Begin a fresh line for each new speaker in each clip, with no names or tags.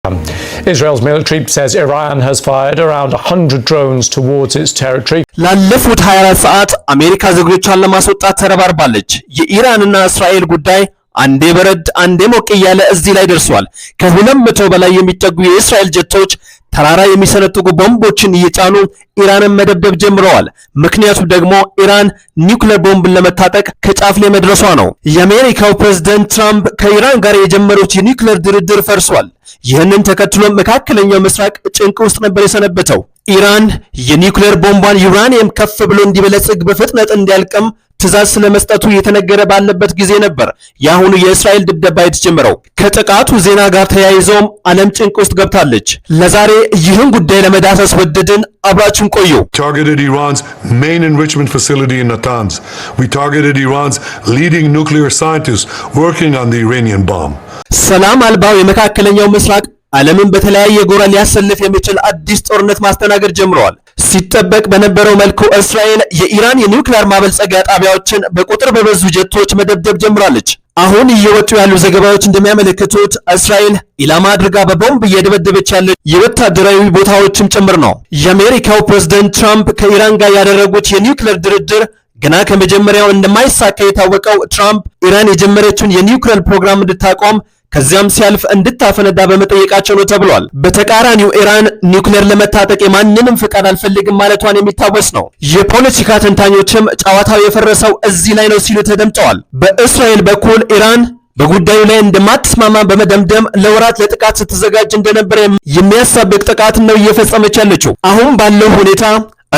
Israel's military says Iran has fired around 100 drones towards its territory.
ላለፉት 24 ሰዓት አሜሪካ ዜጎቿን ለማስወጣት ተረባርባለች። የኢራንና እስራኤል ጉዳይ አንዴ በረድ አንዴ ሞቅ እያለ እዚህ ላይ ደርሷል። ከ200 በላይ የሚጠጉ የእስራኤል ጀቶች ተራራ የሚሰነጥቁ ቦምቦችን እየጫኑ ኢራንን መደብደብ ጀምረዋል። ምክንያቱም ደግሞ ኢራን ኒውክሌር ቦምብን ለመታጠቅ ከጫፍ ላይ መድረሷ ነው። የአሜሪካው ፕሬዝዳንት ትራምፕ ከኢራን ጋር የጀመሩት የኒውክሌር ድርድር ፈርሷል። ይህንን ተከትሎ መካከለኛው ምስራቅ ጭንቅ ውስጥ ነበር የሰነበተው። ኢራን የኒውክሌር ቦምቧን ዩራኒየም ከፍ ብሎ እንዲበለጽግ በፍጥነት እንዲያልቅም ትዕዛዝ ስለመስጠቱ የተነገረ ባለበት ጊዜ ነበር የአሁኑ የእስራኤል ድብደባ የተጀመረው። ከጥቃቱ ዜና ጋር ተያይዞም ዓለም ጭንቅ ውስጥ ገብታለች። ለዛሬ ይህን ጉዳይ ለመዳሰስ ወደድን። አብራችን ቆዩ።
Targeted Iran's main enrichment facility in Natanz. We targeted Iran's leading nuclear scientists working on the Iranian bomb.
ሰላም አልባው የመካከለኛው ምስራቅ ዓለምን በተለያየ ጎራ ሊያሰልፍ የሚችል አዲስ ጦርነት ማስተናገድ ጀምረዋል። ሲጠበቅ በነበረው መልኩ እስራኤል የኢራን የኒውክሌር ማበልጸጊያ ጣቢያዎችን በቁጥር በበዙ ጀቶች መደብደብ ጀምራለች። አሁን እየወጡ ያሉ ዘገባዎች እንደሚያመለክቱት እስራኤል ኢላማ አድርጋ በቦምብ እየደበደበች ያለች የወታደራዊ ቦታዎችም ጭምር ነው። የአሜሪካው ፕሬዝዳንት ትራምፕ ከኢራን ጋር ያደረጉት የኒውክሌር ድርድር ገና ከመጀመሪያው እንደማይሳካ የታወቀው ትራምፕ ኢራን የጀመረችውን የኒውክሌር ፕሮግራም እንድታቆም ከዚያም ሲያልፍ እንድታፈነዳ በመጠየቃቸው ነው ተብሏል። በተቃራኒው ኢራን ኒውክሌር ለመታጠቅ የማንንም ፍቃድ አልፈልግም ማለቷን የሚታወስ ነው። የፖለቲካ ተንታኞችም ጨዋታው የፈረሰው እዚህ ላይ ነው ሲሉ ተደምጠዋል። በእስራኤል በኩል ኢራን በጉዳዩ ላይ እንደማትስማማ በመደምደም ለወራት ለጥቃት ስትዘጋጅ እንደነበረ የሚያሳብቅ ጥቃት ነው እየፈጸመች ያለችው። አሁን ባለው ሁኔታ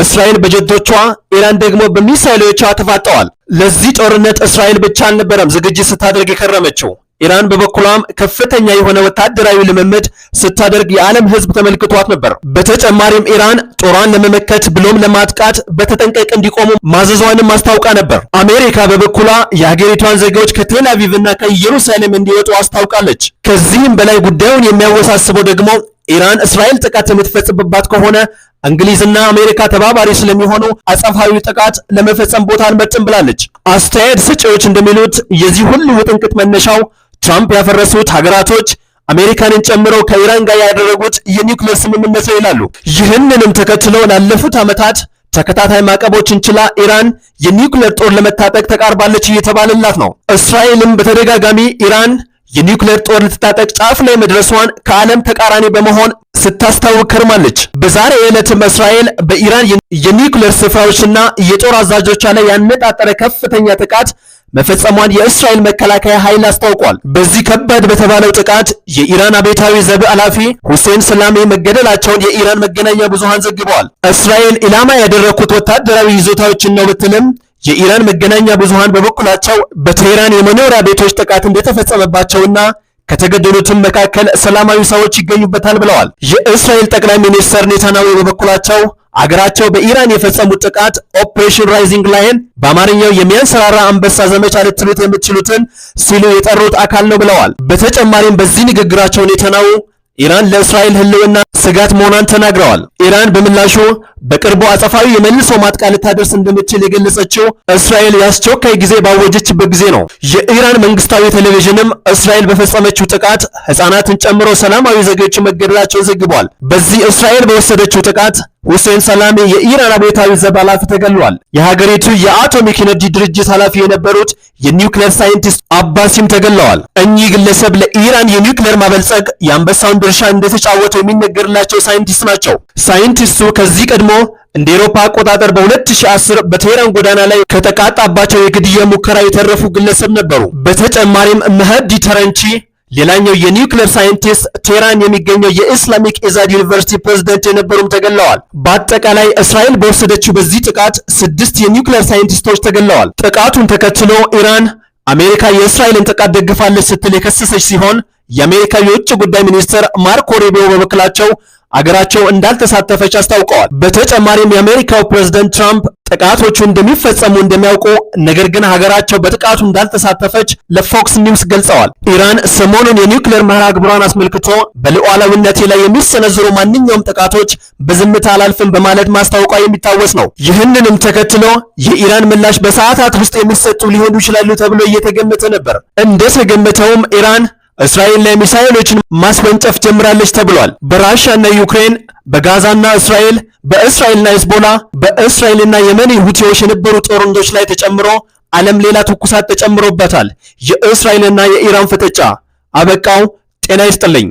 እስራኤል በጀቶቿ ኢራን ደግሞ በሚሳይሎቿ ተፋጠዋል። ለዚህ ጦርነት እስራኤል ብቻ አልነበረም ዝግጅት ስታደርግ የከረመችው። ኢራን በበኩሏም ከፍተኛ የሆነ ወታደራዊ ልምምድ ስታደርግ የዓለም ሕዝብ ተመልክቷት ነበር። በተጨማሪም ኢራን ጦሯን ለመመከት ብሎም ለማጥቃት በተጠንቀቅ እንዲቆሙ ማዘዟንም አስታውቃ ነበር። አሜሪካ በበኩሏ የሀገሪቷን ዜጎች ከቴል አቪቭ እና ከኢየሩሳሌም እንዲወጡ አስታውቃለች። ከዚህም በላይ ጉዳዩን የሚያወሳስበው ደግሞ ኢራን እስራኤል ጥቃት የምትፈጽምባት ከሆነ እንግሊዝና አሜሪካ ተባባሪ ስለሚሆኑ አጸፋዊ ጥቃት ለመፈጸም ቦታ አልመርጥም ብላለች። አስተያየት ሰጪዎች እንደሚሉት የዚህ ሁሉ ውጥንቅጥ መነሻው ትራምፕ ያፈረሱት ሀገራቶች አሜሪካንን ጨምሮ ከኢራን ጋር ያደረጉት የኒውክሌር ስምምነት ነው ይላሉ። ይህንንም ተከትሎ ላለፉት ዓመታት ተከታታይ ማዕቀቦችን ችላ ኢራን የኒውክሌር ጦር ለመታጠቅ ተቃርባለች እየተባለላት ነው። እስራኤልም በተደጋጋሚ ኢራን የኒውክሌር ጦር ልትታጠቅ ጫፍ ላይ መድረሷን ከዓለም ተቃራኒ በመሆን ስታስታውቅ ከርማለች። በዛሬ ዕለትም እስራኤል በኢራን የኒውክሌር ስፍራዎችና የጦር አዛዦቿ ላይ ያነጣጠረ ከፍተኛ ጥቃት መፈጸሟን የእስራኤል መከላከያ ኃይል አስታውቋል። በዚህ ከባድ በተባለው ጥቃት የኢራን አብዮታዊ ዘብ ኃላፊ ሁሴን ሰላሚ መገደላቸውን የኢራን መገናኛ ብዙሃን ዘግበዋል። እስራኤል ኢላማ ያደረኩት ወታደራዊ ይዞታዎችን ነው ብትልም የኢራን መገናኛ ብዙሃን በበኩላቸው በቴህራን የመኖሪያ ቤቶች ጥቃት እንደተፈጸመባቸውና ከተገደሉትም መካከል ሰላማዊ ሰዎች ይገኙበታል ብለዋል። የእስራኤል ጠቅላይ ሚኒስትር ኔታንያሁ በበኩላቸው አገራቸው በኢራን የፈጸሙት ጥቃት ኦፕሬሽን ራይዚንግ ላይን በአማርኛው የሚያንሰራራ አንበሳ ዘመቻ ልትሉት የምትችሉትን ሲሉ የጠሩት አካል ነው ብለዋል። በተጨማሪም በዚህ ንግግራቸው ኔታንያሁ ኢራን ለእስራኤል ሕልውና ስጋት መሆኗን ተናግረዋል። ኢራን በምላሹ በቅርቡ አጸፋዊ የመልሶ ማጥቃት ልታደርስ እንደምትችል የገለጸችው እስራኤል የአስቸኳይ ጊዜ ባወጀችበት ጊዜ ነው። የኢራን መንግስታዊ ቴሌቪዥንም እስራኤል በፈጸመችው ጥቃት ሕፃናትን ጨምሮ ሰላማዊ ዜጎች መገደላቸውን ዘግቧል። በዚህ እስራኤል በወሰደችው ጥቃት ሁሴን ሰላሚ የኢራን አብዮታዊ ዘብ ኃላፊ ተገድለዋል። የሀገሪቱ የአቶሚክ ኤነርጂ ድርጅት ኃላፊ የነበሩት የኒውክሌር ሳይንቲስት አባሲም ተገድለዋል። እኚህ ግለሰብ ለኢራን የኒውክሌር ማበልጸግ የአንበሳውን ድርሻ እንደተጫወቱ የሚነገርላቸው ሳይንቲስት ናቸው። ሳይንቲስቱ ከዚህ ቀድሞ እንደ አውሮፓ አቆጣጠር በ2010 በቴህራን ጎዳና ላይ ከተቃጣባቸው የግድያ ሙከራ የተረፉ ግለሰብ ነበሩ። በተጨማሪም መህዲ ተረንቺ ሌላኛው የኒውክሌር ሳይንቲስት ቴህራን የሚገኘው የኢስላሚክ ኢዛድ ዩኒቨርሲቲ ፕሬዝዳንት የነበሩም ተገድለዋል። በአጠቃላይ እስራኤል በወሰደችው በዚህ ጥቃት 6 የኒውክሌር ሳይንቲስቶች ተገድለዋል። ጥቃቱን ተከትሎ ኢራን አሜሪካ የእስራኤልን ጥቃት ደግፋለች ስትል የከሰሰች ሲሆን የአሜሪካ የውጭ ጉዳይ ሚኒስትር ማርኮ ሩቢዮ በበኩላቸው አገራቸው እንዳልተሳተፈች አስታውቀዋል። በተጨማሪም የአሜሪካው ፕሬዝዳንት ትራምፕ ጥቃቶቹ እንደሚፈጸሙ እንደሚያውቁ ነገር ግን ሀገራቸው በጥቃቱ እንዳልተሳተፈች ለፎክስ ኒውስ ገልጸዋል። ኢራን ሰሞኑን የኒውክሌር መርሃ ግብሯን አስመልክቶ በሉዓላዊነቴ ላይ የሚሰነዝሩ ማንኛውም ጥቃቶች በዝምታ አላልፍም በማለት ማስታወቋ የሚታወስ ነው። ይህንንም ተከትሎ የኢራን ምላሽ በሰዓታት ውስጥ የሚሰጡ ሊሆኑ ይችላሉ ተብሎ እየተገመተ ነበር። እንደተገመተውም ኢራን እስራኤል ላይ ሚሳኤሎችን ማስወንጨፍ ጀምራለች ተብሏል። በራሻና ዩክሬን፣ በጋዛና እስራኤል፣ በእስራኤልና ሂዝቦላ፣ በእስራኤልና የመን ሁቲዎች የነበሩ ጦርነቶች ላይ ተጨምሮ ዓለም ሌላ ትኩሳት ተጨምሮበታል። የእስራኤልና የኢራን ፍጥጫ አበቃው። ጤና ይስጥልኝ።